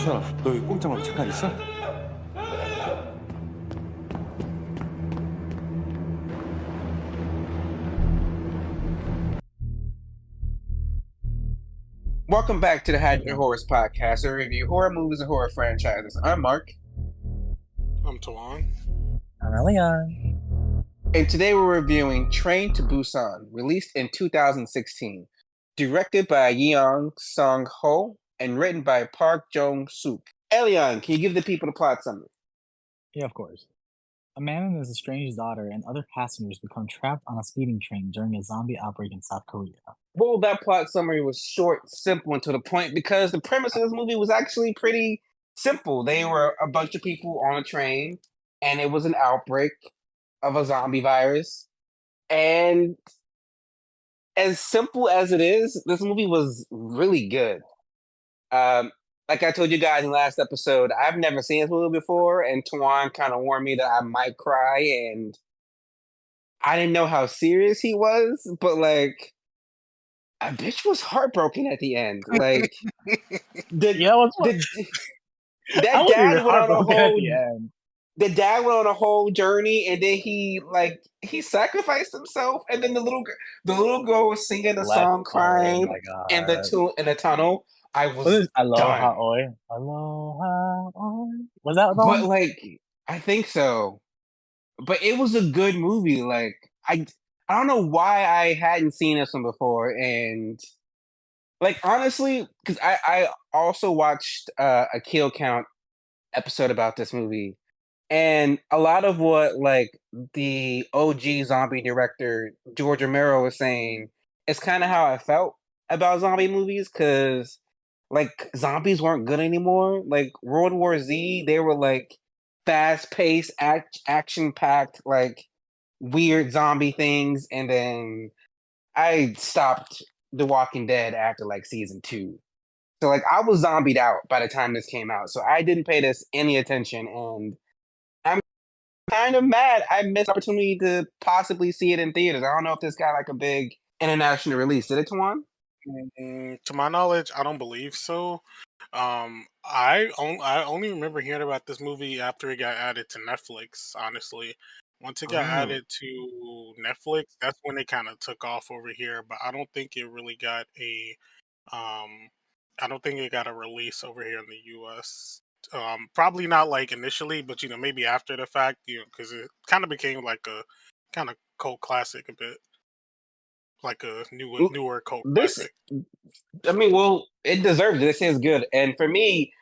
부산아, 너 여기 꼼짝말고 잠깐 있어? Welcome back to the Had Your Horrors podcast, where we review horror movies and horror franchises. I'm Mark, I'm Tawan. I'm Leon. and today we're reviewing Train to Busan, released in 2016, directed by Yeong Sung-ho and written by Park Jong-suk. Elion, can you give the people the plot summary? Yeah, of course. A man and his estranged daughter and other passengers become trapped on a speeding train during a zombie outbreak in South Korea. Well, that plot summary was short, simple, and to the point because the premise of this movie was actually pretty simple. They were a bunch of people on a train, and it was an outbreak of a zombie virus. And as simple as it is, this movie was really good. Like I told you guys in the last episode, I've never seen this movie before, and Tawan kind of warned me that I might cry, and I didn't know how serious he was, but like, a bitch was heartbroken at the end. Like, the Yeah, I that wasn't even dad went on a heartbroken at whole the end. the dad went on a whole journey, and then he sacrificed himself, and then the little girl was singing a song, Oh crying my god. in the tunnel. I Was was it Aloha done. Oi? Aloha Oi? Was that the But one? like, I think so. But it was a good movie. Like, I don't know why I hadn't seen this one before, and like honestly, because I also watched a Kill Count episode about this movie, and a lot of what like the OG zombie director George Romero was saying is kind of how I felt about zombie movies, because like zombies weren't good anymore. Like World War Z, they were like fast paced, action packed, like weird zombie things, and then I stopped The Walking Dead after like season 2. So like I was zombied out by the time this came out. So I didn't pay this any attention, and I'm kind of mad I missed the opportunity to possibly see it in theaters. I don't know if this got like a big international release. Did it, Tawan? To my knowledge, I don't believe so. I only remember hearing about this movie after it got added to Netflix. Honestly, once it got Oh. added to Netflix, that's when it kind of took off over here. But I don't think it really got a um, I don't think it got a release over here in the U.S. Probably not like initially, but maybe after the fact, because it kind of became like a kind of cult classic a bit, like a newer cult This, classic. I mean, well, it deserves it. This is good. And for me,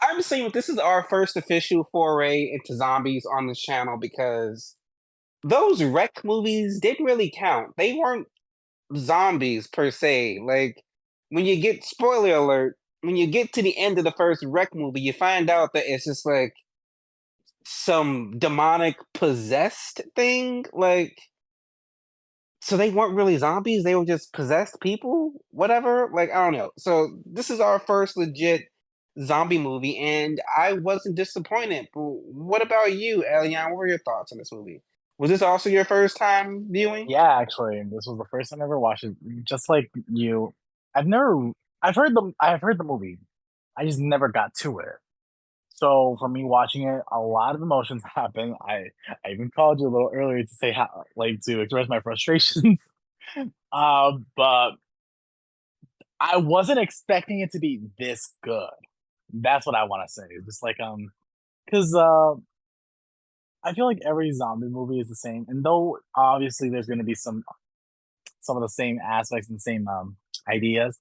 I'm saying this is our first official foray into zombies on this channel, because those Wreck movies didn't really count. They weren't zombies per se. Like, when you get, spoiler alert, when you get to the end of the first Wreck movie, you find out that it's just like some demonic possessed thing. Like, so they weren't really zombies, they were just possessed people, whatever. Like, I don't know. So this is our first legit zombie movie, and I wasn't disappointed. But what about you, Elian? What were your thoughts on this movie? Was this also your first time viewing? Yeah, actually, this was the first time I ever watched it. Just like you, I've heard the movie. I just never got to it. So for me watching it, a lot of emotions happen. I even called you a little earlier to say how, like, to express my frustrations. But I wasn't expecting it to be this good. That's what I want to say. Just like because I feel like every zombie movie is the same, and though obviously there's going to be some of the same aspects and same ideas,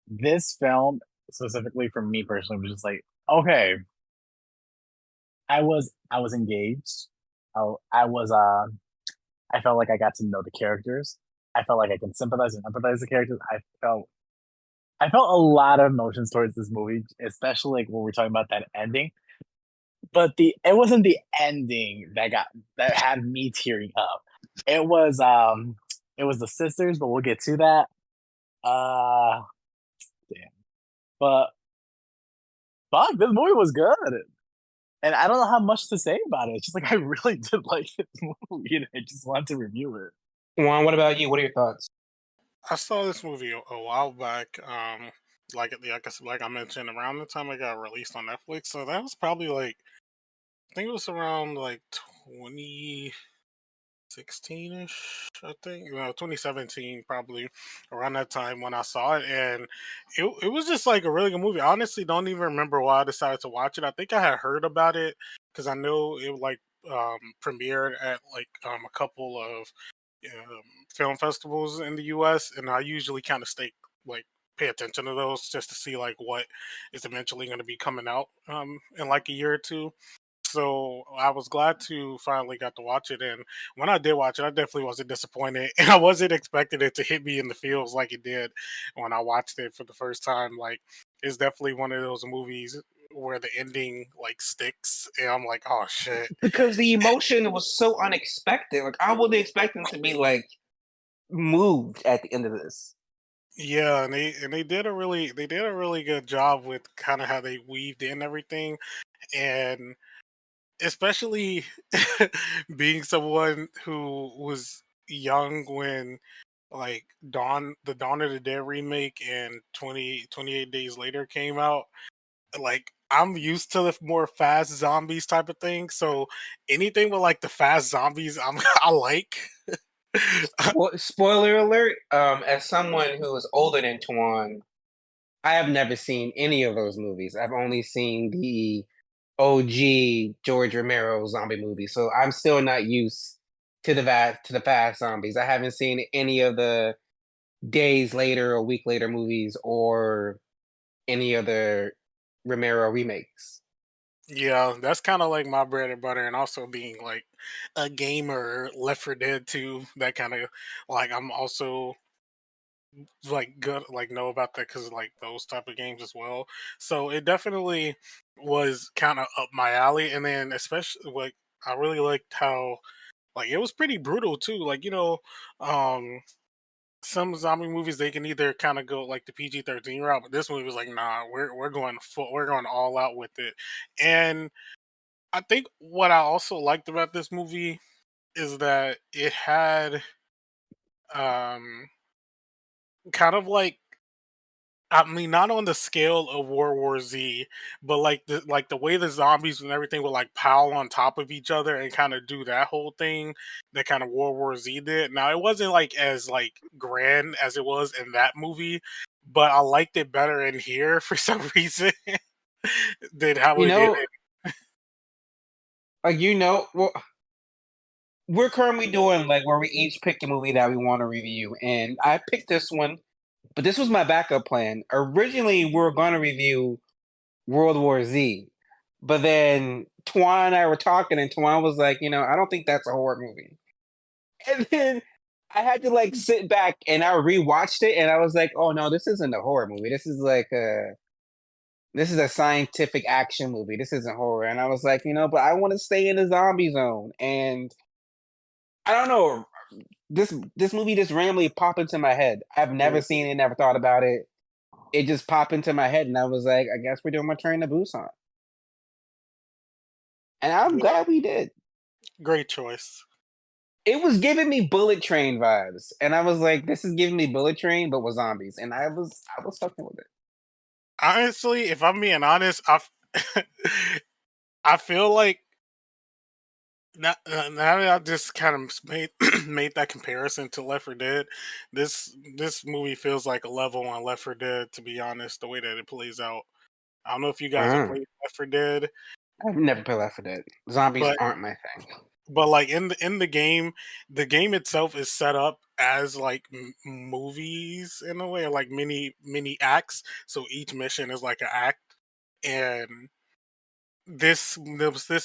this film specifically for me personally was just like, okay, I was engaged. I was I felt like I got to know the characters. I felt like I can sympathize and empathize with the characters. I felt a lot of emotions towards this movie, especially like when we're talking about that ending. But it wasn't the ending that had me tearing up. It was it was the sisters, but we'll get to that. Uh damn. But fuck, this movie was good. And I don't know how much to say about it. It's just like I really did like this movie, and I just wanted to review it. Juan, what about you? What are your thoughts? I saw this movie a while back. like I mentioned, around the time it got released on Netflix. So that was probably like I think it was around like 2016-ish, I think. 2017 probably around that time when I saw it, and it was just like a really good movie. I honestly don't even remember why I decided to watch it. I think I had heard about it because I know it like premiered at like a couple of um, film festivals in the U.S. and I usually kind of like pay attention to those just to see like what is eventually going to be coming out in like a year or two. So I was glad to finally got to watch it, and when I did watch it, I definitely wasn't disappointed, and I wasn't expecting it to hit me in the feels like it did when I watched it for the first time. Like it's definitely one of those movies where the ending like sticks, and I'm like, oh shit. Because the emotion was so unexpected. Like I wasn't expecting to be like moved at the end of this. Yeah, and they did a really good job with kind of how they weaved in everything, and especially being someone who was young when like Dawn of the Dead remake and 28 Days Later came out. Like I'm used to the more fast zombies type of thing, so anything with like the fast zombies I like. Spoiler alert, as someone who is older than Tuan, I have never seen any of those movies. I've only seen the OG George Romero zombie movie, so I'm still not used to the fast zombies. I haven't seen any of the days later or week later movies or any other Romero remakes. Yeah, that's kind of like my bread and butter, and also being like a gamer, Left 4 Dead 2. That kind of like I'm also like good like know about that because like those type of games as well. So it definitely was kind of up my alley, and then especially like I really liked how like it was pretty brutal too. Like um, some zombie movies they can either kind of go like the PG-13 route, but this movie was like, nah, we're going full, we're going all out with it, and I think what I also liked about this movie is that it had um kind of like I mean not on the scale of World War Z, but like the way the zombies and everything would like pile on top of each other and kind of do that whole thing that kind of World War Z did. Now it wasn't like as like grand as it was in that movie, but I liked it better in here for some reason than how You it did know, it. well, we're currently doing like where we each pick a movie that we want to review, and I picked this one, but this was my backup plan. Originally, we were going to review World War Z, but then Twan and I were talking, and Twan was like, I don't think that's a horror movie. And then I had to like sit back and I rewatched it, and I was like, oh no, this isn't a horror movie. This is a scientific action movie. This isn't horror. And I was like, but I want to stay in the zombie zone. And I don't know. This movie just randomly popped into my head. I've never seen it, never thought about it. It just popped into my head, and I was like, I guess we're doing my Train to Busan. And I'm Yeah, glad we did. great choice. It was giving me Bullet Train vibes, and I was like, this is giving me Bullet Train, but with zombies. And I was fucking with it. Honestly, if I'm being honest, I feel like now that I just kind of made made that comparison to Left 4 Dead, this movie feels like a level on Left 4 Dead. To be honest, the way that it plays out, I don't know if you guys have Mm. played Left 4 Dead, I've never played Left 4 Dead. Zombies but aren't my thing. like in the game itself is set up as like movies in a way, or like mini acts. So each mission is like an act, and this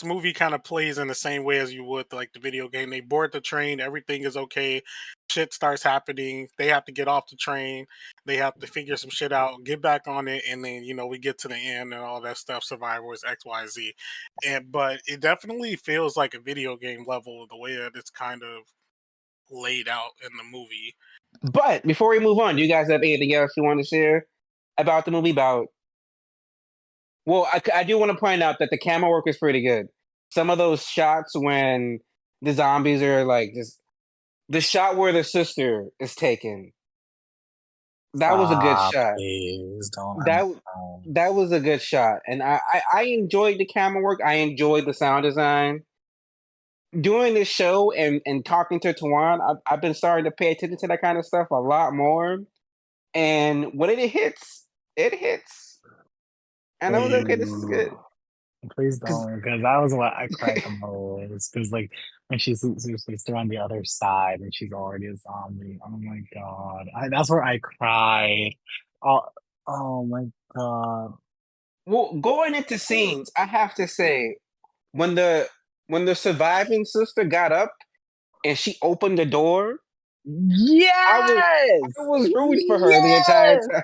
movie kind of plays in the same way as you would like the video game. They board the train, everything is okay, shit starts happening. They have to get off the train, they have to figure some shit out, get back on it, and then we get to the end and all that stuff. Survivors XYZ, and but it definitely feels like a video game level the way that it's kind of laid out in the movie. But before we move on, do you guys have anything else you want to share about the movie? Well, I do want to point out that the camera work is pretty good. Some of those shots when the zombies are like just the shot where the sister is taken That was a good shot. Please don't. That that was a good shot, and I enjoyed the camera work. I enjoyed the sound design. Doing this show and talking to Tawan, I've been starting to pay attention to that kind of stuff a lot more. And when it hits, it hits. And I was like, okay, this is good. Please 'Cause- don't, because that was what I cried the most. Because like when she's on the other side and she's already a zombie. Oh my god, that's where I cried. Oh, oh my god. Well, going into scenes, I have to say, when the surviving sister got up and she opened the door, Yes, I was rooting for her the entire yes. time.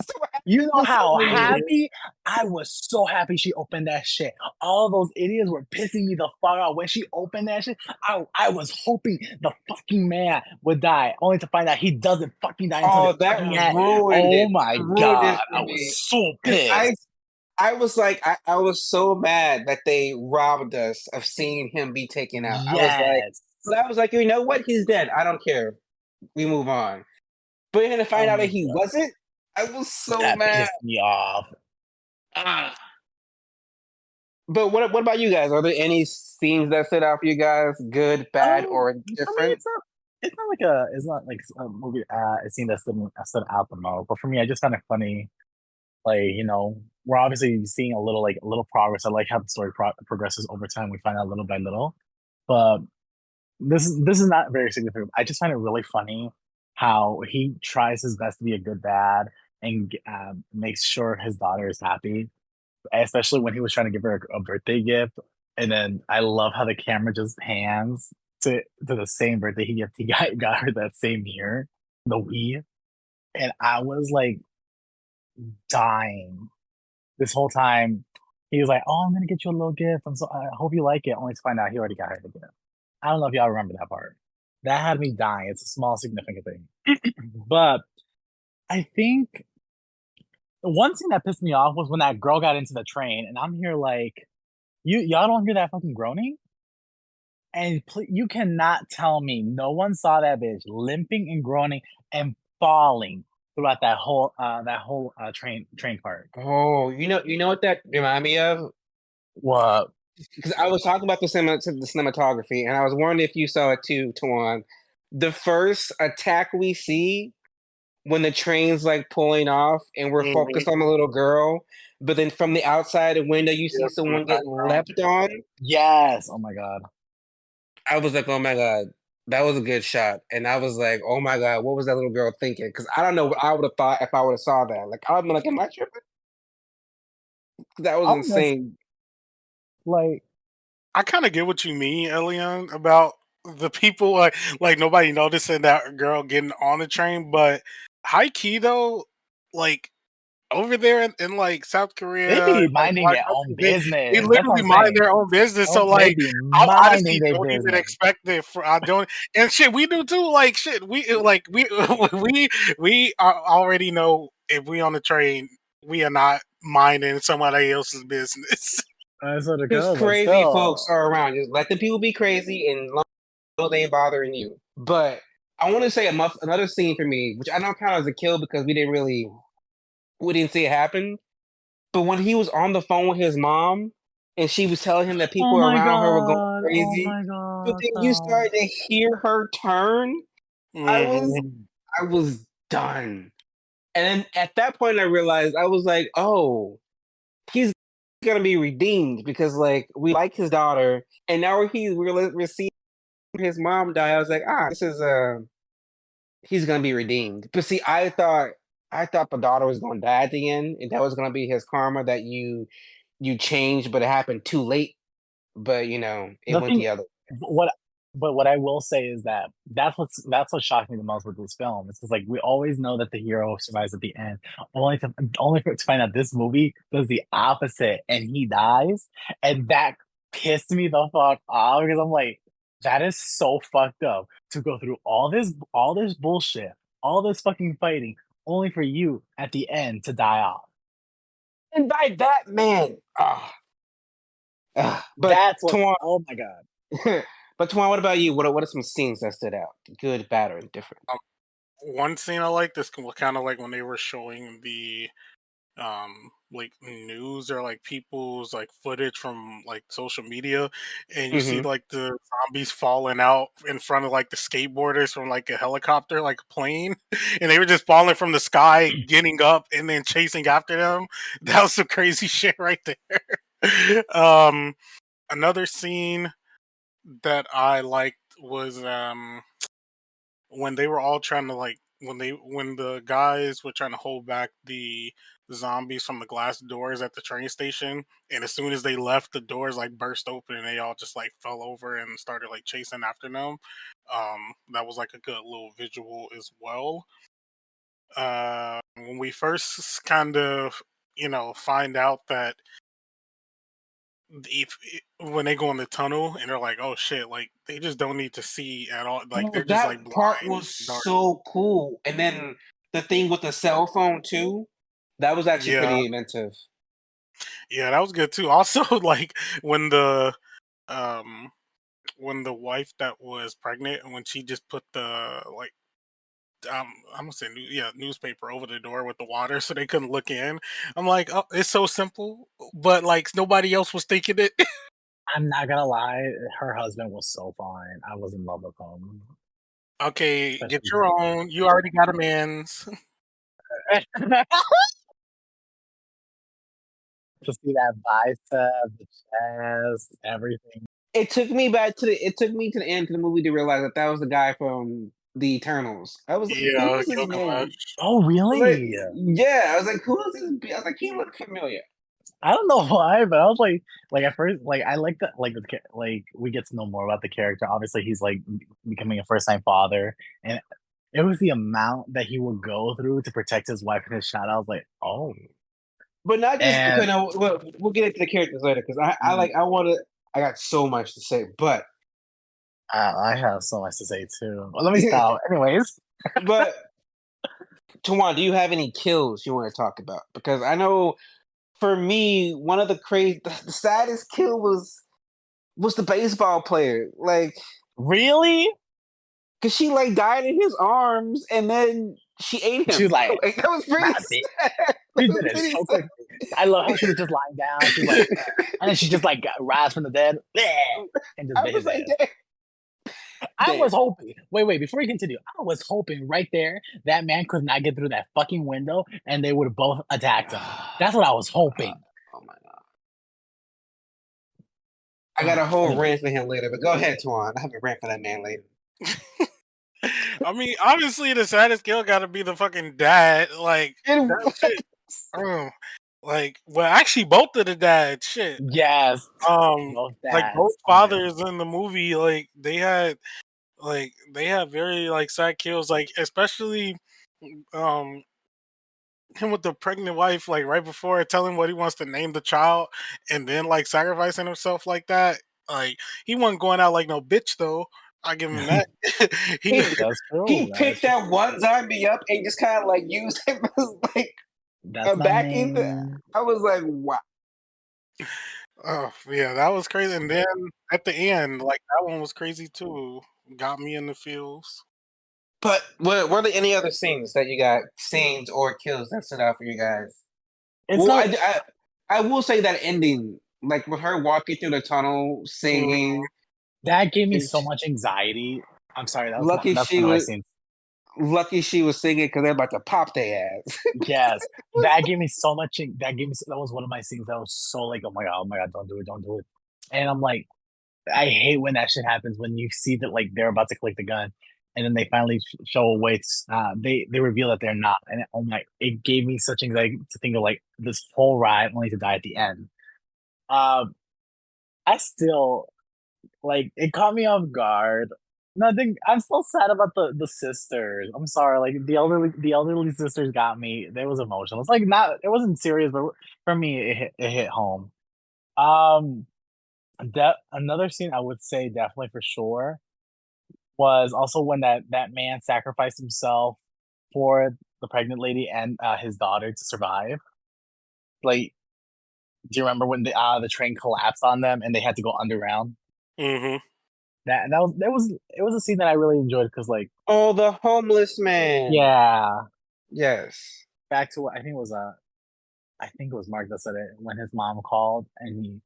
So You know for how some reason. happy I was? So happy she opened that shit. All those idiots were pissing me the fuck out when she opened that shit. I was hoping the fucking man would die, only to find out he doesn't fucking die until Oh, the that fucking end. ruined Oh it. my That ruined it god, for I me. was so 'Cause pissed. I was like, I was so mad that they robbed us of seeing him be taken out. Yes. I was like, you know what? He's dead. I don't care. We move on. But then to find Oh out my that he god, wasn't, I was so that mad. pissed me off. Ah. But what about you guys? Are there any scenes that stood out for you guys? Good, bad, or For me, different? it's not like a movie, a scene that stood out the most. But for me, I just found it funny. Like, we're obviously seeing a little progress. I like how the story progresses over time. We find out little by little, but this is not very significant. I just find it really funny how he tries his best to be a good dad and makes sure his daughter is happy, especially when he was trying to give her a birthday gift. And then I love how the camera just pans to the same birthday he got her that same year, the Wii, and I was like dying this whole time. He was like, "Oh, I'm gonna get you a little gift. I hope you like it." Only to find out he already got her the gift. I don't know if y'all remember that part. That had me dying. It's a small, significant thing, but I think the one thing that pissed me off was when that girl got into the train, and I'm here like, y'all don't hear that fucking groaning, and you cannot tell me no one saw that bitch limping and groaning and falling throughout that whole train part. Oh, you know what that remind me of? What? Because I was talking about the cinematography, and I was wondering if you saw it too, Tawan. The first attack we see when the train's like pulling off, and we're Mhm. focused on the little girl, but then from the outside the window, you see Yeah, from the someone get background. leapt on. Yes. Oh my god. I was like, oh my god, that was a good shot, and I was like, oh my god, what was that little girl thinking? Because I don't know what I would have thought if I would have saw that. Like I would have been like, am I tripping? That was I was just insane. like, I kind of get what you mean, Elian, about the people like nobody noticing that girl getting on the train, but high key though, like over there in like South they Korea, be and, like a minding lot of their own countries, they business. That's what literally I'm mind saying. their own business. So Oh, they like, be I minding honestly their don't even business. expect it. For I don't, and shit, we do too. Like shit, we we already know if we on the train, we are not minding somebody else's business. That's what it Just goes, but crazy folks still. are around. Just let the people be crazy, and long they ain't bothering you. But I want to say another scene for me, which I don't count as a kill because we didn't see it happen. But when he was on the phone with his mom, and she was telling him that Oh people my around her were going god. Oh crazy, my but god. then you No. started to hear her turn. I was Mhm. I was done. And then at that point, I realized I was like, oh, he's gonna be redeemed because like we like his daughter, and now we're seeing his mom die. I was like, this is he's gonna be redeemed. But see, I thought the daughter was gonna die at the end, and that was gonna be his karma that you changed, but it happened too late. But it The went thing, the other. what, but what I will say is that that's what shocked me the most with this film. It's because like we always know that the hero survives at the end, to find out this movie does the opposite and he dies, and that pissed me the fuck off because I'm like, that is so fucked up to go through all this bullshit, all this fucking fighting, only for you at the end to die off. And by that man, but That's what. Tuan, Oh my god. but Tuan, what about you? What are some scenes that stood out? Good, bad, or indifferent? one scene I like this kind of like when they were showing the like news or like people's like footage from like social media, and you see Hmm. like the zombies falling out in front of like the skateboarders from like a helicopter, like a plane, and they were just falling from the sky, getting up and then chasing after them. That was some crazy shit right there. Another scene that I liked was when they were all trying to like when the guys were trying to hold back the zombies from the glass doors at the train station, and as soon as they left, the doors like burst open and they all just like fell over and started like chasing after them. That was like a good little visual as well. When we first kind of find out that if when they go in the tunnel and they're like, oh shit, like they just don't need to see at all, like Oh, they're just like that part blind was and dark. so cool. And then the thing with the cell phone too, that was actually Yeah, pretty inventive. yeah, that was good too. Also, like when the um when the wife that was pregnant and when she just put the like I'm gonna say newspaper over the door with the water so they couldn't look in. I'm like, oh, it's so simple, but like nobody else was thinking it. I'm not gonna lie, her husband was so fine. I was in love with him. Okay, get Especially your own. You already got a man's. to see that bicep, the chest, everything. It took me to the end of the movie to realize that that was the guy from the Eternals. I was like, who Yeah, is this man? Gilgamesh. Oh, I was like, really? yeah. I was like, who is this? I was like, he looked familiar. I don't know why, but I was like at first, like I like that, like we get to know more about the character. Obviously, he's like becoming a first time father, and it was the amount that he would go through to protect his wife and his child. I was like, oh, But not just and okay. No, we'll get into the characters later because I got so much to say, but I have so much to say too. Well, let me stop. Anyways, but Tawan, do you have any kills you want to talk about? Because I know for me, one of the saddest kill was the baseball player. Like, really, cause she like died in his arms and then she ate she him. was like, Like, that was pretty that's it. sad. That She was did it pretty so sad. quickly. I love how she was just lying down. She was like, and then she just like got rise from the dead, and just I bit was his like, ass. damn, I damn. was hoping. Wait, before we continue, I was hoping right there that man could not get through that fucking window, and they would have both attacked him. That's what I was hoping. Oh my god. I got a whole Anyway, rant for him later, but go ahead, Tawan. I have a rant for that man later. I mean, obviously the saddest kill got to be the fucking dad. Like It that was. shit. Well, actually, both of the dads. Shit. yes, Um, both like both dads. Oh my god. fathers in the movie, they had very like sad kills. Like especially, um, him with the pregnant wife, like right before telling what he wants to name the child, and then like sacrificing himself like that. Like he wasn't going out like no bitch though. I give him that. he That's true. He That's picked that one zombie up and just kind of like used him as like a that's my back end. main. I was like, wow. Oh yeah, that was crazy. And then at the end, like that one was crazy too. Got me in the feels. But were there any other scenes or kills that stood out for you guys? It's Well, not I will say that ending, like with her walking through the tunnel Mm, singing, that gave me and so much anxiety. I'm sorry. lucky That's she one of my was scenes. lucky she was singing because they're about to pop their ass. Yes, that gave me so much. That was one of my scenes that was so like, oh my god, don't do it. And I'm like, I hate when that shit happens when you see that like they're about to click the gun, and then they finally show a way. They reveal that they're not, and oh my, it gave me such anxiety to think of like this whole ride only to die at the end. Um, I still like it caught me off guard. Nothing. I'm still sad about the sisters. I'm sorry. Like the elderly sisters got me. They was emotional. It's like not. It wasn't serious, but for me, it hit home. Um, that another scene I would say definitely for sure was also when that man sacrificed himself for the pregnant lady and his daughter to survive. Like, do you remember when the train collapsed on them and they had to go underground? hmm It was a scene that I really enjoyed because like Oh, the homeless man. yeah, Yes. back to what I think it was I think it was Mark that said it when his mom called and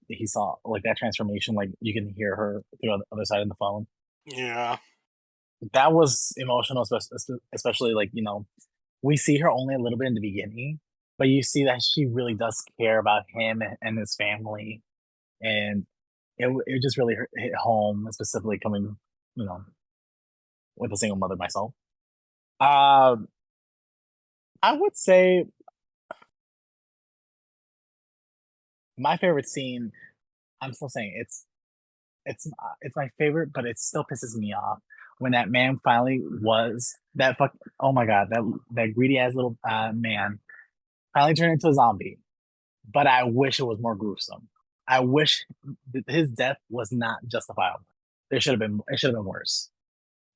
he saw like that transformation, like you can hear her through the other side of the phone. Yeah. That was emotional, especially like we see her only a little bit in the beginning, but you see that she really does care about him and his family, and it just really hit home, specifically coming you know with a single mother myself. Um, I would say my favorite scene. I'm still saying it's my favorite, but it still pisses me off when that man finally was that fuck. Oh my god, that greedy ass little man finally turned into a zombie. But I wish it was more gruesome. I wish his death was not justifiable. There should have been it should have been worse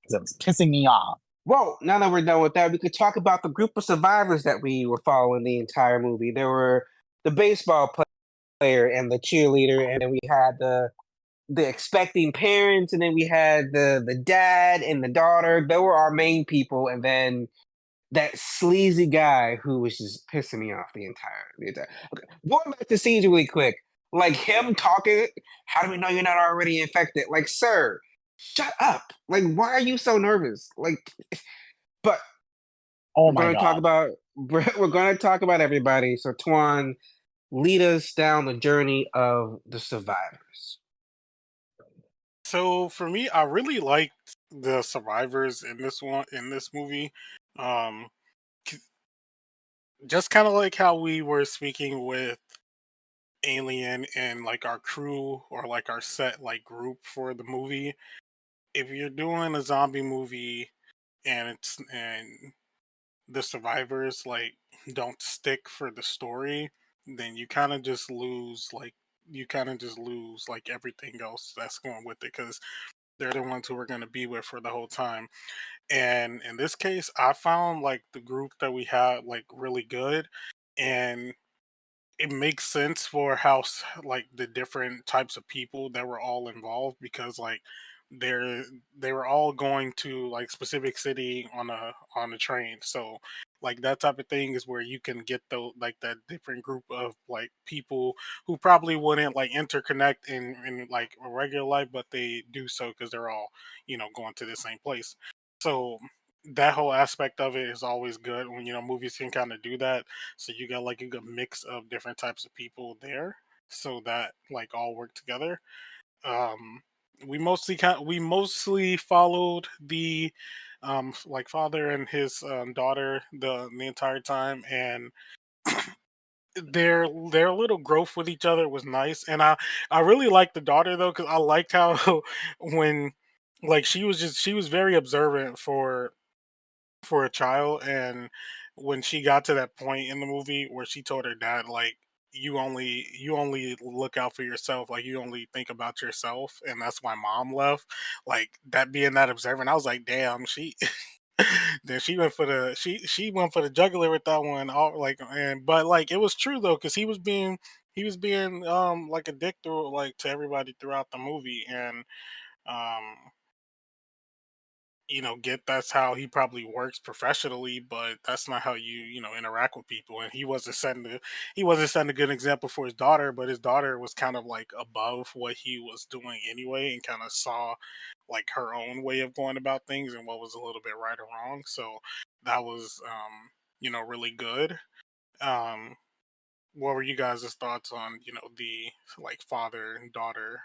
because it was pissing me off. Well, now that we're done with that, we could talk about the group of survivors that we were following the entire movie. There were the baseball player and the cheerleader, and then we had the expecting parents, and then we had the dad and the daughter. They were our main people, and then that sleazy guy who was just pissing me off the entire. Okay, going back to scenes really quick, like him talking. How do we know you're not already infected? Like, sir, shut up. Like, why are you so nervous? Like, but Oh we're my gonna talk god. about we're gonna talk about everybody. So, Tuan, lead us down the journey of the survivors. So for me, I really liked the survivors in this movie. Um, c- just kind of like how we were speaking with Alien and like our crew or like our set like group for the movie. If you're doing a zombie movie and the survivors like don't stick for the story, then you kind of just lose like everything else that's going with it because they're the ones who we're going to be with for the whole time. And in this case, I found like the group that we had like really good, and it makes sense for like the different types of people that were all involved because like they're they were all going to like specific city on a train. So like that type of thing is where you can get the like that different group of like people who probably wouldn't like interconnect in like a regular life, but they do so because they're all going to the same place. So that whole aspect of it is always good when movies can kind of do that, so you got like a good mix of different types of people there, so that like all work together. Um, we mostly followed the like father and his daughter the entire time, and their little growth with each other was nice. And I really liked the daughter though because I liked how when like she was very observant for a child, and when she got to that point in the movie where she told her dad like you only look out for yourself, like you only think about yourself, and that's why mom left, like that being that observant, I was like damn, she then she went for the she went for the jugular with that one all like. And but like it was true though because he was being like a dick through like to everybody throughout the movie. And um get that's how he probably works professionally, but that's not how you interact with people. And he wasn't setting a good example for his daughter, but his daughter was kind of like above what he was doing anyway, and kind of saw like her own way of going about things and what was a little bit right or wrong. So that was really good. Um what were you guys' thoughts on the like father and daughter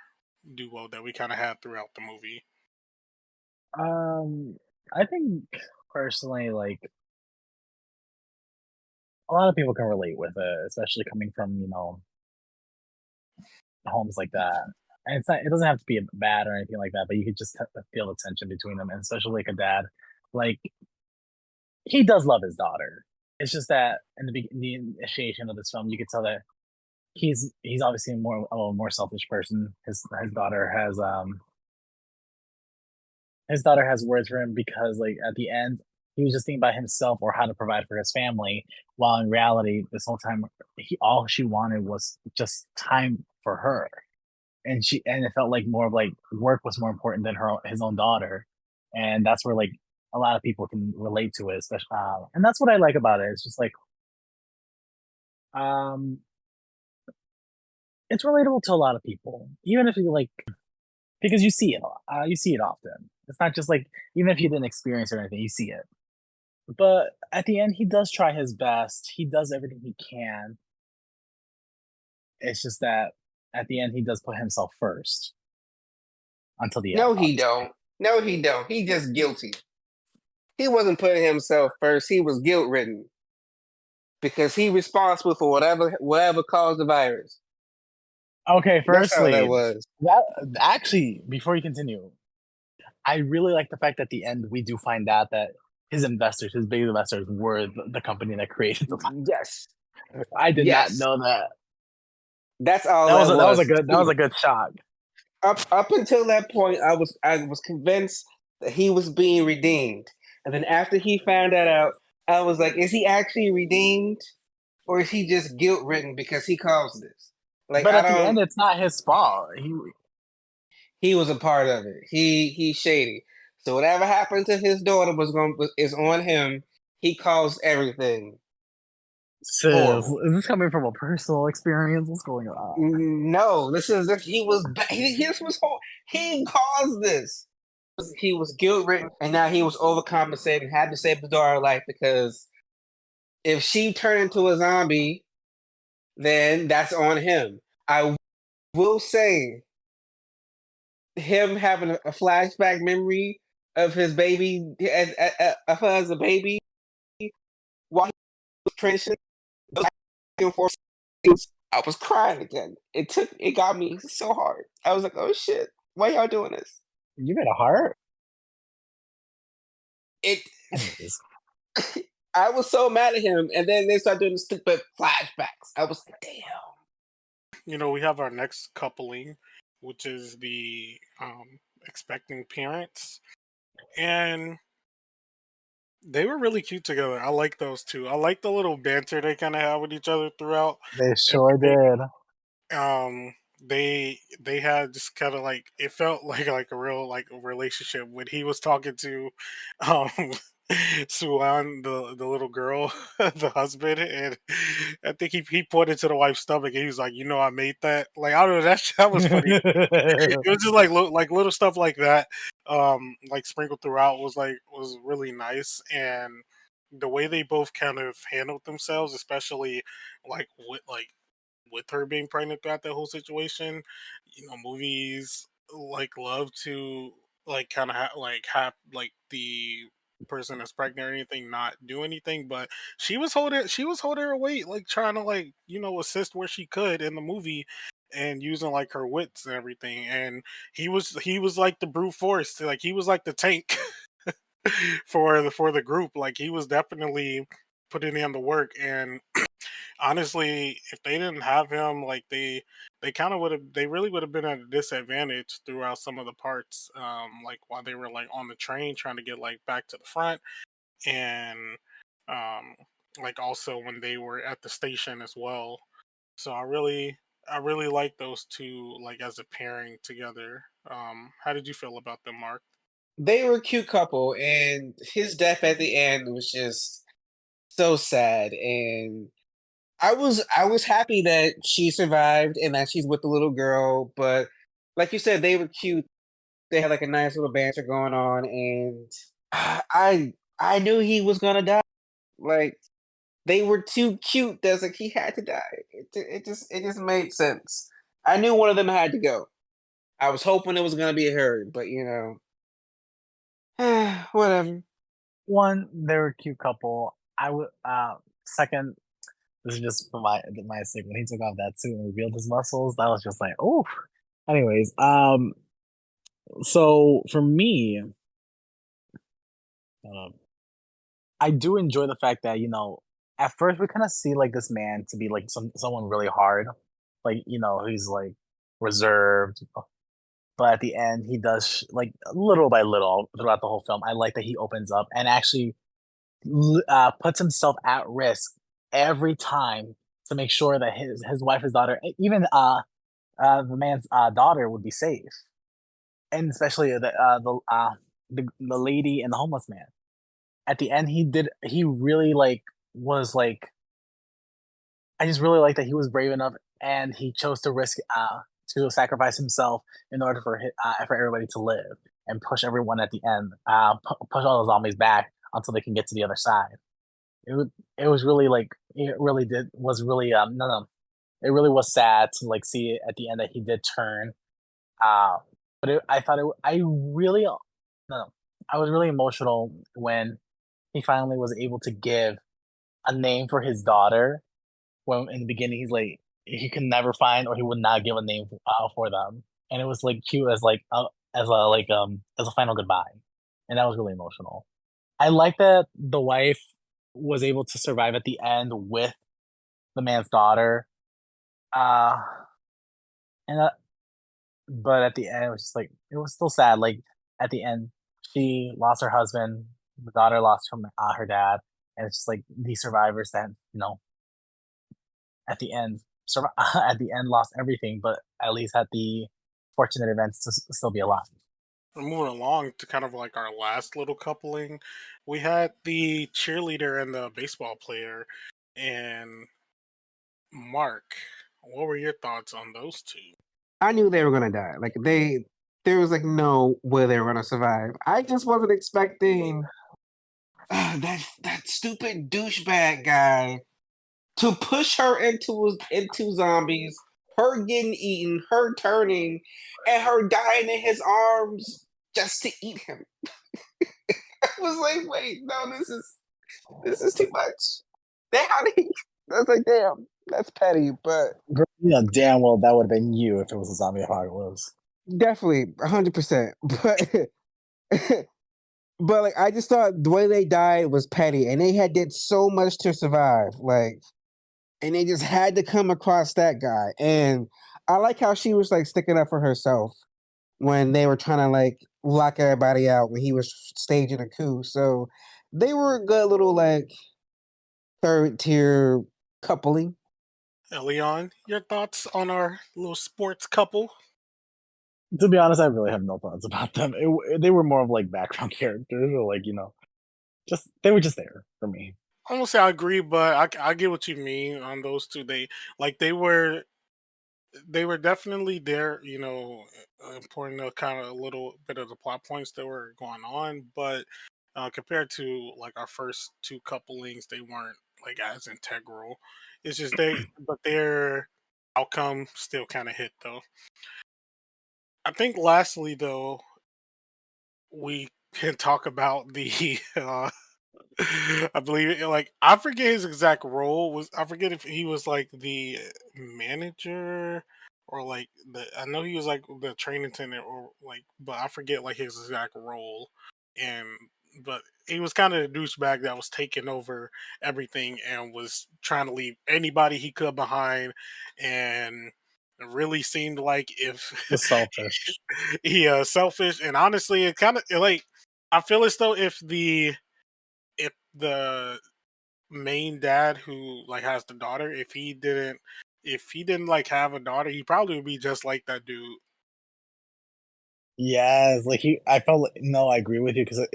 duo that we kind of had throughout the movie? Um, I think personally, like a lot of people can relate with it, especially coming from homes like that. And it doesn't have to be bad or anything like that, but you could just feel the tension between them, and especially like a dad, like he does love his daughter. It's just that in the initiation of this film, you could tell that he's obviously a more selfish person. His daughter has words for him because like at the end he was just thinking about himself or how to provide for his family, while in reality this whole time all she wanted was just time for her. and it felt like more of like work was more important than his own daughter, and that's where like a lot of people can relate to it, especially, and that's what I like about it. It's just like um, it's relatable to a lot of people, even if you like because you see it often. It's not just like even if you didn't experience it or anything, you see it. But at the end, he does try his best. He does everything he can. It's just that at the end, he does put himself first until the end, No, he obviously. don't. No, he don't. He just guilty. He wasn't putting himself first. He was guilt ridden because he responsible for whatever caused the virus. Okay, That's how that firstly, was. that actually, before you continue, I really like the fact that at the end we do find out that his investors, his big investors, were the company that created the virus. Yes. I did not Yes. know that. That's all That was that a, that was was. a good that was a good shock. Up until that point, I was convinced that he was being redeemed, and then after he found that out, I was like, is he actually redeemed, or is he just guilt ridden because he caused this? Like But I at the end, don't. it's not his fault. He was a part of it. He's shady. So whatever happened to his daughter is on him. He caused everything Sis, horrible. is this coming from a personal experience? What's going on? No, he was his was he caused this. He was guilt ridden, and now he was overcompensating, had to save his daughter's life because if she turned into a zombie, then that's on him. I will say, him having a flashback memory of his baby of her as a baby while he was transitioning, those back and forth scenes, I was crying again. It got me so hard. I was like, oh shit, why y'all doing this? You got a heart? It Anyways, I was so mad at him, and then they started doing the stupid flashbacks. I was like, damn. You know, we have our next coupling, which is the expecting parents, and they were really cute together. I like those two. I like the little banter they kind of have with each other throughout they sure everything. did. um they had just kind of like it felt like a real like relationship when he was talking to um Suan, the little girl, the husband, and I think he pointed to the wife's stomach and he was like, you know, I made that. Like I don't know, that was funny. It was just like like little stuff like that, like sprinkled throughout was really nice, and the way they both kind of handled themselves, especially like with her being pregnant throughout that whole situation. You know, movies like love to like kind of have like the person that's pregnant or anything not do anything, but she was holding her weight, like trying to like assist where she could in the movie and using like her wits and everything. And he was like the brute force, like he was like the tank for the group. Like he was definitely putting in the work. And honestly, if they didn't have him, like they kind of they really would have been at a disadvantage throughout some of the parts. Like while they were like on the train trying to get like back to the front, and um, like also when they were at the station as well. So I really like those two like as a pairing together. How did you feel about them, Mark? They were a cute couple, and his death at the end was just so sad. And I was happy that she survived and that she's with the little girl. But like you said, they were cute. They had like a nice little banter going on, and I knew he was gonna die. Like they were too cute. That's like he had to die. It just made sense. I knew one of them had to go. I was hoping it was gonna be her, but whatever. One, they were a cute couple. I would second. This is just for my sake. When he took off that suit and revealed his muscles, that was just like, oh. Anyways, so for me, um, I do enjoy the fact that at first we kind of see like this man to be like someone really hard, like he's like reserved, but at the end he does like little by little throughout the whole film. I like that he opens up and actually puts himself at risk every time to make sure that his wife, his daughter, even the man's daughter would be safe, and especially the lady and the homeless man. At the end, he really like was like I just really like that he was brave enough and he chose to sacrifice himself in order for everybody to live and push everyone at the end, push all the zombies back until they can get to the other side. It was it was really like it really did was really no no it really was sad to like see it at the end that he did turn. Uh, but I thought I really no no I was really emotional when he finally was able to give a name for his daughter when in the beginning he's like he could never find or he would not give a name for them, and it was like cute as like as a final goodbye, and that was really emotional. I like that the wife was able to survive at the end with the man's daughter, uh, and but at the end it was just like it was still sad. Like at the end, she lost her husband, the daughter lost her dad, and it's just like these survivors that at the end at the end lost everything, but at least had the fortunate events to still be alive. We're moving along to kind of like our last little coupling. We had the cheerleader and the baseball player, and Mark. What were your thoughts on those two? I knew they were gonna die. Like there was like no way they were gonna survive. I just wasn't expecting that stupid douchebag guy to push her into zombies, her getting eaten, her turning, and her dying in his arms just to eat him. I was like, wait, no, this is too much. Damn, I was like, damn, that's petty, but You know damn well that would have been you if it was a zombie apocalypse. definitely 100%. But like, I just thought the way they died was petty, and they had did so much to survive, like, and they just had to come across that guy. And I like how she was like sticking up for herself when they were trying to like lock everybody out when he was staging a coup. So they were a good little like third tier coupling. Leon, your thoughts on our little sports couple? To be honest, I really have no thoughts about them. They were more of like background characters, or like just they were just there for me. I won't say I agree, but I get what you mean on those two. They were definitely there, important to kind of a little bit of the plot points that were going on, but compared to like our first two couplings, they weren't like as integral. It's just but their outcome still kind of hit though. I think lastly though, we can talk about the I believe like I forget his exact role was. I forget if he was like the manager or like the. I know he was like the training attendant or like, but I forget like his exact role. And but he was kind of the douchebag that was taking over everything and was trying to leave anybody he could behind, and it really seemed like if The selfish. he selfish, and honestly, it kind of like I feel as though if the main dad who like has the daughter, if he didn't like have a daughter, he probably would be just like that dude. Yes, like I felt like, no, I agree with you because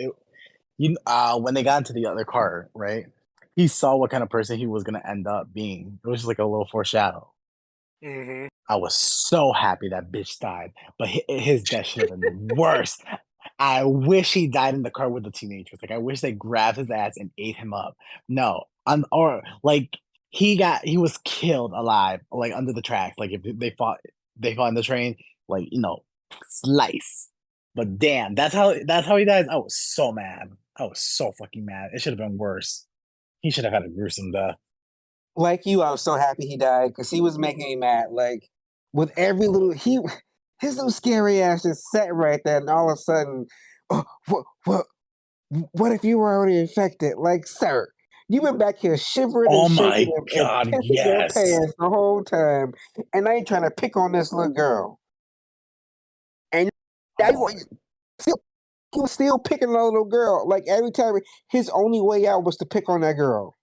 when they got into the other car, right? He saw what kind of person he was gonna end up being. It was just like a little foreshadow. Hmm. I was so happy that bitch died, but his death should have been worse. I wish he died in the car with the teenagers. Like I wish they grabbed his ass and ate him up. No, or like he was killed alive, like under the tracks. Like if they fought in the train, like slice. But damn, that's how he dies. I was so mad. I was so fucking mad. It should have been worse. He should have had a gruesome death. Like you, I was so happy he died because he was making me mad. Like with every little his little scary ass just sat right there, and all of a sudden, oh, what if you were already infected? Like, sir, you've been back here shivering and Oh shaking my and god, pissing your yes. pants the whole time, and I ain't trying to pick on this little girl. And I Oh, still, he was still picking on the little girl. Like every time, his only way out was to pick on that girl.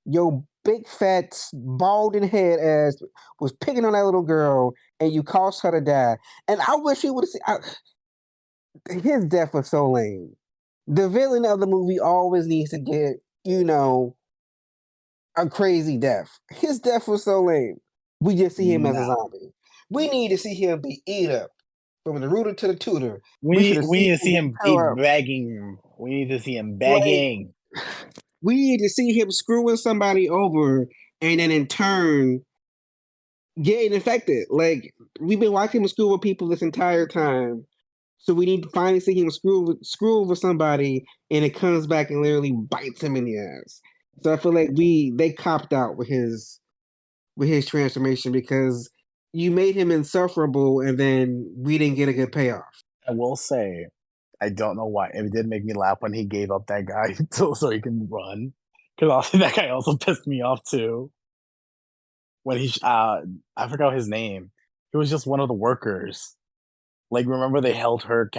Yo, big fat balding head ass was picking on that little girl, and you caused her to die. And I wish you would have seen his death was so lame. The villain of the movie always needs to get, a crazy death. His death was so lame. We just see him as a No. zombie. We need to see him be eat up from the rooter to the tutor. We should We have we seen need to see him him tear keep up. begging. We need to see him Like, begging. we need to see him screwing somebody over and then in turn getting infected. Like, we've been watching him screw with people this entire time. So we need to finally see him screw over somebody, and it comes back and literally bites him in the ass. So I feel like they copped out with his transformation because you made him insufferable, and then we didn't get a good payoff. I will say, I don't know why. It did make me laugh when he gave up that guy so he can run. Because also that guy also pissed me off too. When I forgot his name. He was just one of the workers. Like, remember they held her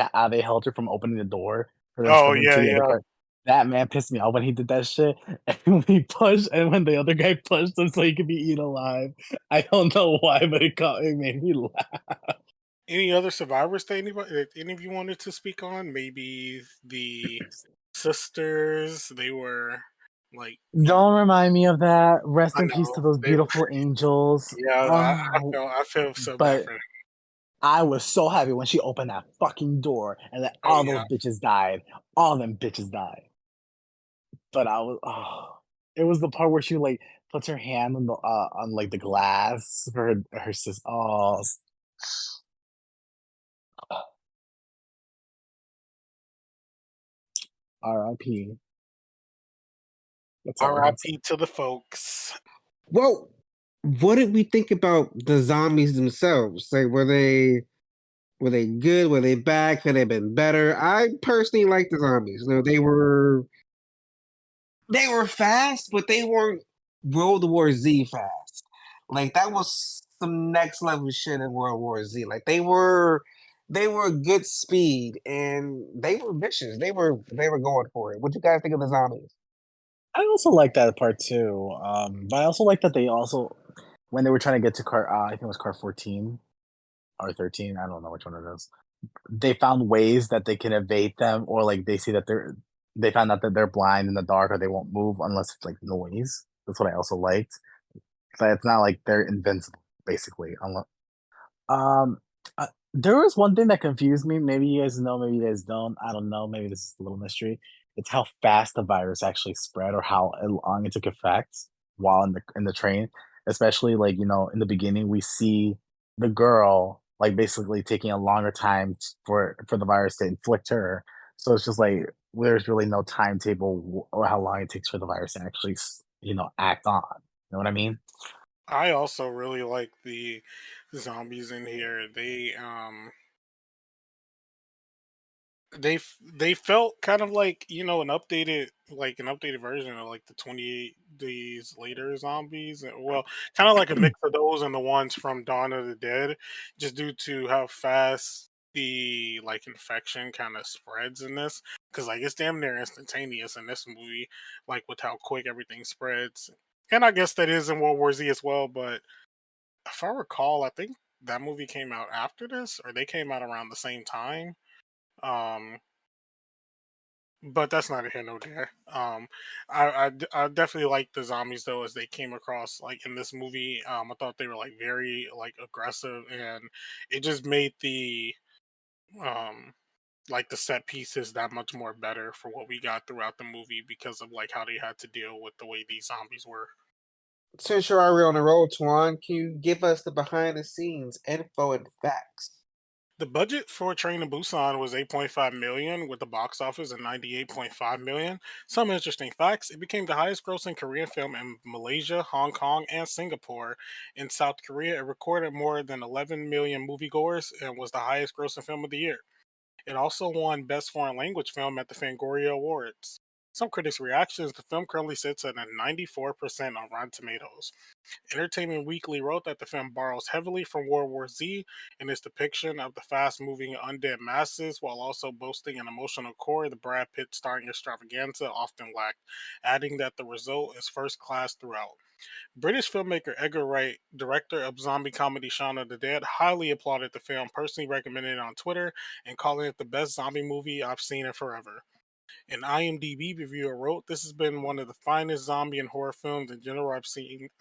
from opening the door for them to Oh come into yeah, the other yeah. car. That man pissed me off when he did that shit. And when he pushed, and when the other guy pushed him so he could be eaten alive. I don't know why, but it made me laugh. Any other survivors that any of you wanted to speak on? Maybe the sisters. They were like, Don't remind me of that. Rest I in peace to know those they were. beautiful angels. Yeah, Oh, I feel so bad but for them. I was so happy when she opened that fucking door and that Oh all yeah, those bitches died. All them bitches died. But it was the part where she like puts her hand on like the glass for her sis. Oh, R.I.P. That's all I can say. R.I.P. to the folks. Well, what did we think about the zombies themselves? Like, were they good? Were they bad? Could they have been better? I personally like the zombies. They were fast, but they weren't World War Z fast. Like, that was some next level shit in World War Z. Like, they were good speed and they were vicious. They were going for it. What you guys think of the zombies? I also like that part too. But I also like that they also when they were trying to get to car, I think it was car 14 or 13. I don't know which one it is. They found ways that they can evade them, or like they see that they found out that they're blind in the dark, or they won't move unless it's like noise. That's what I also liked. But it's not like they're invincible, basically. Unless, um, there was one thing that confused me. Maybe you guys know, maybe you guys don't. I don't know. Maybe this is a little mystery. It's how fast the virus actually spread, or how long it took effect while in the train. Especially like in the beginning, we see the girl like basically taking a longer time for the virus to inflict her. So it's just like there's really no timetable or how long it takes for the virus to actually act on. You know what I mean? I also really like the zombies in here. They felt kind of like an updated version of like the 28 days later zombies. Well, kind of like a mix of those and the ones from Dawn of the Dead, just due to how fast the like infection kind of spreads in this. Because like it's damn near instantaneous in this movie, like with how quick everything spreads. And I guess that is in World War Z as well. But if I recall, I think that movie came out after this, or they came out around the same time. Um, but that's neither here nor there. I definitely like the zombies though as they came across like in this movie. I thought they were like very like aggressive, and it just made the um like the set pieces that much more better for what we got throughout the movie because of like how they had to deal with the way these zombies were. Since you're already on the road, Tuan, can you give us the behind the scenes info and facts? The budget for Train to Busan was 8.5 million with the box office at 98.5 million. Some interesting facts. It became the highest grossing Korean film in Malaysia, Hong Kong, and Singapore. In South Korea, it recorded more than 11 million moviegoers and was the highest grossing film of the year. It also won Best Foreign Language Film at the Fangoria Awards. some critics' reactions, the film currently sits at a 94% on Rotten Tomatoes. Entertainment Weekly wrote that the film borrows heavily from World War Z in its depiction of the fast-moving undead masses, while also boasting an emotional core the Brad Pitt starring extravaganza often lacked, adding that the result is first class throughout. British filmmaker Edgar Wright, director of zombie comedy Shaun of the Dead, highly applauded the film, personally recommending it on Twitter and calling it the best zombie movie I've seen in forever. An IMDb reviewer wrote, "This has been one of the finest zombie and horror films in general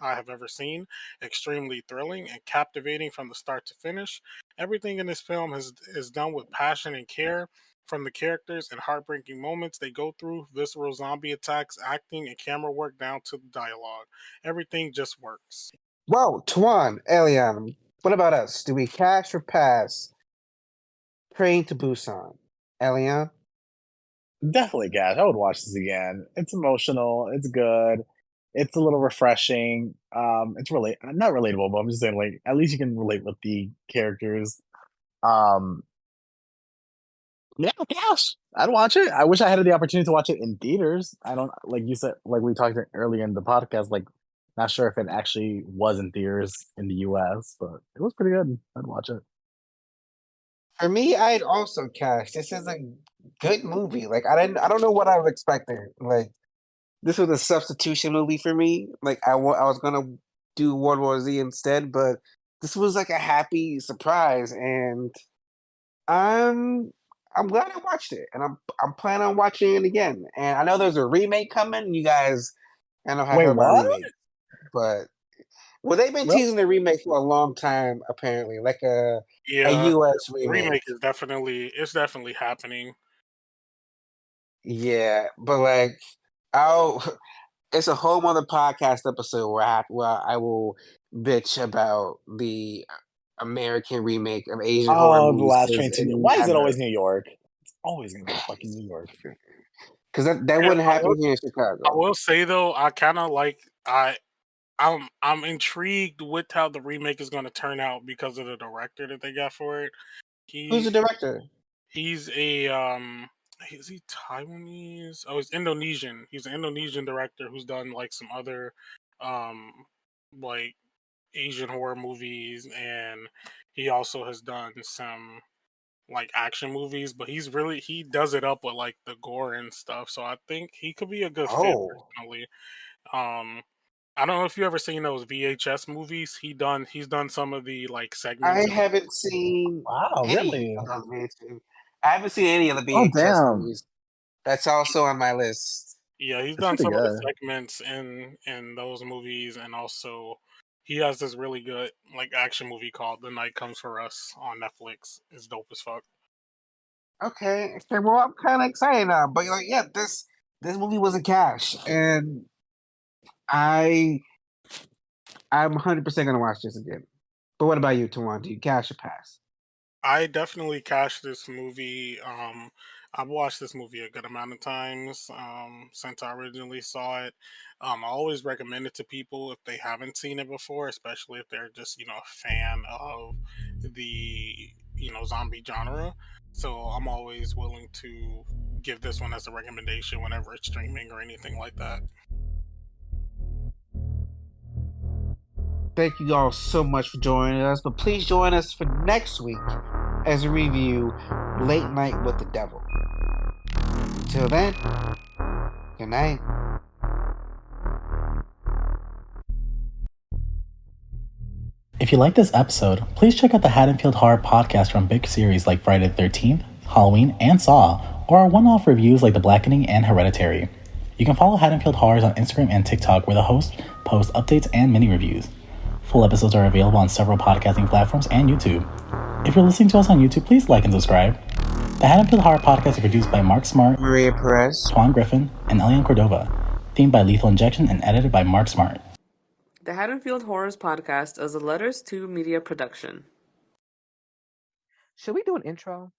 I have ever seen. Extremely thrilling and captivating from the start to finish. Everything in this film is done with passion and care, from the characters and heartbreaking moments they go through, visceral zombie attacks, acting, and camera work down to the dialogue. Everything just works." Whoa, Tuan, Elian, what about us? Do we cash or pass Train to Busan? Elian? Definitely, guys. I would watch this again. It's emotional. It's good. It's a little refreshing. It's not relatable, but I'm just saying, like, at least you can relate with the characters. Um, yeah, gosh, I'd watch it. I wish I had the opportunity to watch it in theaters. I don't like you said, like we talked earlier in the podcast. Like, not sure if it actually was in theaters in the U.S., but it was pretty good. I'd watch it. For me, I'd also cash. This is a good movie. Like I don't know what I was expecting. Like this was a substitution movie for me. Like I was gonna do World War Z instead, but this was like a happy surprise, and I'm I'm glad I watched it, and I'm planning on watching it again. And I know there's a remake coming. You guys, I don't know how I Wait, feel about what? remakes, but well, they've been Well, teasing the remake for a long time, apparently, like a Yeah, US the remake. remake is definitely happening. Yeah, but like, I'll. It's a whole other podcast episode where I will bitch about the American remake of Asian horror oh, the movies last because train it to why is it always never, New York? It's always gonna be fucking New York. because that Yeah, wouldn't happen here in I Chicago. will say though, I kind of like I'm intrigued with how the remake is going to turn out because of the director that they got for it. Who's the He director? he's a is he Taiwanese? Oh, he's Indonesian. He's an Indonesian director who's done like some other um like Asian horror movies, and he also has done some like action movies, but he does it up with like the gore and stuff. So I think he could be a good fit Oh, personally. Um I don't know if you ever seen those VHS movies. He's done some of the like segments. I haven't seen Wow, any really? of those VHS. I haven't seen any of the Oh, VHS damn. movies. That's also on my list. Yeah, he's It's done pretty some of the good. segments in those movies, and also he has this really good like action movie called The Night Comes for Us on Netflix. It's dope as fuck. Okay, well, I'm kind of excited now, but like, yeah, this movie was a cash, and I I'm 100% gonna watch this again. But what about you, Tawan? Do you cash or pass? I definitely catch this movie. I've watched this movie a good amount of times since I originally saw it. I always recommend it to people if they haven't seen it before, especially if they're just a fan of the zombie genre. So I'm always willing to give this one as a recommendation whenever it's streaming or anything like that. Thank you all so much for joining us, but please join us for next week as we review Late Night with the Devil. Until then, good night. If you like this episode, please check out the Haddonfield Horror podcast from big series like Friday the 13th, Halloween, and Saw, or our one-off reviews like The Blackening and Hereditary. You can follow Haddonfield Horrors on Instagram and TikTok, where the hosts post updates and mini-reviews. Full episodes are available on several podcasting platforms and YouTube. If you're listening to us on YouTube, please like and subscribe. The Haddonfield Horror podcast is produced by Mark Smart, Maria Perez, Twan Griffin, and Elian Cordova. Themed by Lethal Injection and edited by Mark Smart. The Haddonfield Horrors podcast is a Letters to Media production. Should we do an intro?